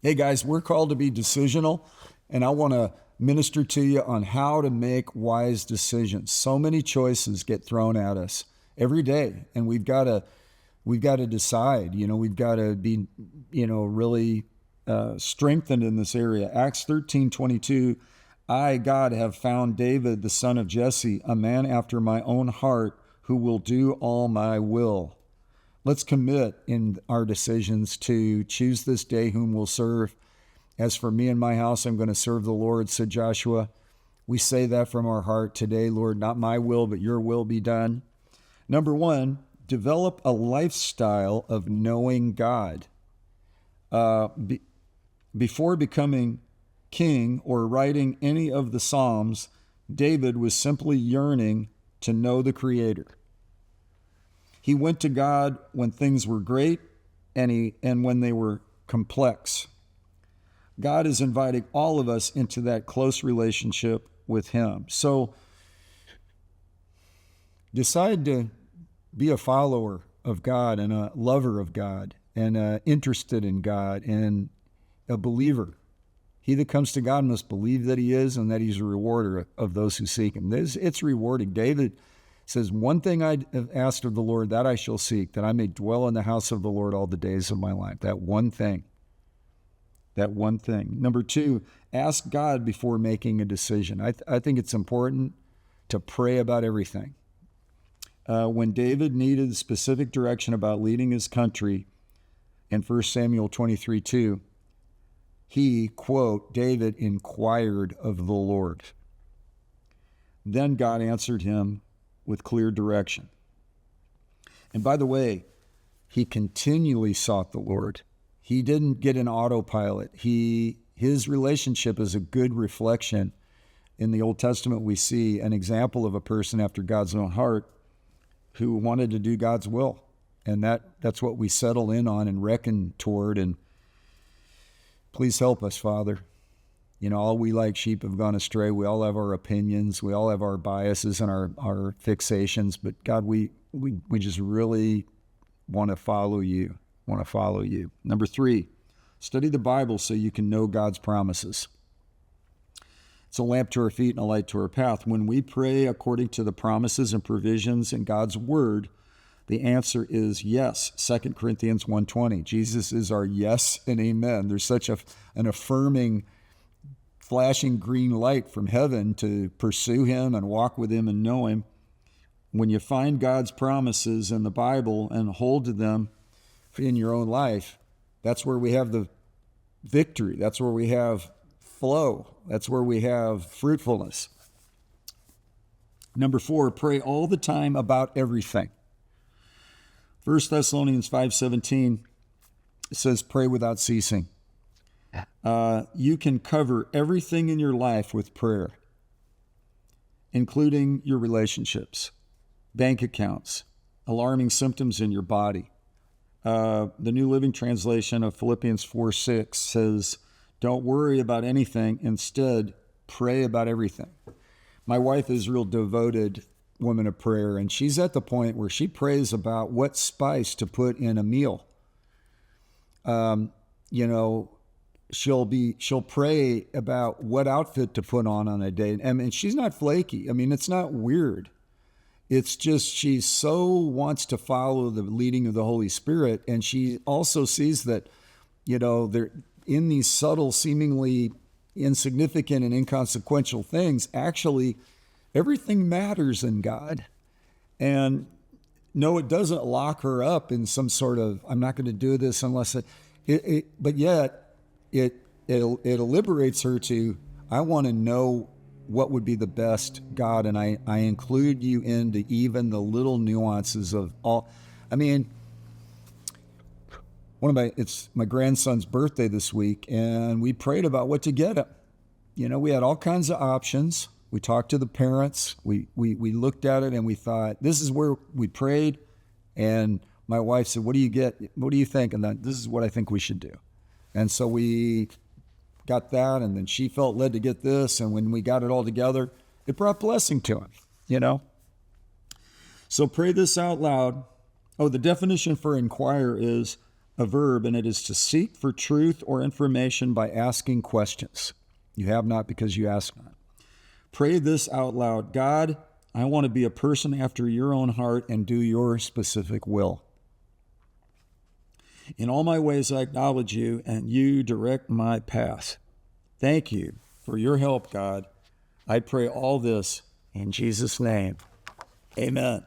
Hey guys, we're called to be decisional, and I want to minister to you on how to make wise decisions. So many choices get thrown at us every day, and we've got to decide. We've got to be, really strengthened in this area. Acts 13:22. I, God, have found David, the son of Jesse, a man after my own heart, who will do all my will. Let's commit in our decisions to choose this day whom we'll serve. As for me and my house, I'm going to serve the Lord, said Joshua. We say that from our heart today, Lord, not my will, but your will be done. Number one, develop a lifestyle of knowing God. Before becoming king or writing any of the Psalms, David was simply yearning to know the Creator. He went to God when things were great and when they were complex. God is inviting all of us into that close relationship with Him. So decide to be a follower of God and a lover of God and interested in God and a believer. He that comes to God must believe that He is and that He's a rewarder of those who seek Him. It's rewarding. David says, one thing I have asked of the Lord, that I shall seek, that I may dwell in the house of the Lord all the days of my life. That one thing. That one thing. Number two, ask God before making a decision. I think it's important to pray about everything. When David needed specific direction about leading his country in 1 Samuel 23:2, he, quote, David inquired of the Lord. Then God answered him with clear direction. And by the way, he continually sought the Lord. He didn't get an autopilot. His relationship is a good reflection. In the Old Testament, we see an example of a person after God's own heart who wanted to do God's will. And that's what we settle in on and reckon toward. And please help us, Father. All we like sheep have gone astray. We all have our opinions. We all have our biases and our fixations. But God, we just really want to follow you. Number three, study the Bible so you can know God's promises. It's a lamp to our feet and a light to our path. When we pray according to the promises and provisions in God's word, the answer is yes. 2 Corinthians 1:20. Jesus is our yes and amen. There's such an affirming flashing green light from heaven to pursue Him and walk with Him and know Him. When you find God's promises in the Bible and hold to them in your own life, that's where we have the victory. That's where we have flow. That's where we have fruitfulness. Number four, pray all the time about everything. 1 Thessalonians 5:17 says, pray without ceasing. You can cover everything in your life with prayer, including your relationships, bank accounts, alarming symptoms in your body. The New Living Translation of Philippians 4:6 says, don't worry about anything. Instead, pray about everything. My wife is a real devoted woman of prayer, and she's at the point where she prays about what spice to put in a meal. She'll pray about what outfit to put on a day. And she's not flaky. It's not weird. It's just she so wants to follow the leading of the Holy Spirit. And she also sees that, they're in these subtle, seemingly insignificant and inconsequential things. Actually, everything matters in God. And no, it doesn't lock her up in some sort of, I'm not going to do this unless but yet, it liberates her to, I want to know what would be the best, God, and I include you into even the little nuances of all. It's my grandson's birthday this week, and we prayed about what to get him. We had all kinds of options. We talked to the parents. We looked at it and we thought, this is where we prayed. And my wife said, what do you get? What do you think? And then this is what I think we should do. And so we got that, and then she felt led to get this. And when we got it all together, it brought blessing to him, So pray this out loud. Oh, the definition for inquire is a verb, and it is to seek for truth or information by asking questions. You have not because you ask not. Pray this out loud. God, I want to be a person after your own heart and do your specific will. In all my ways I acknowledge you, and you direct my path. Thank you for your help, God. I pray all this in Jesus' name. Amen.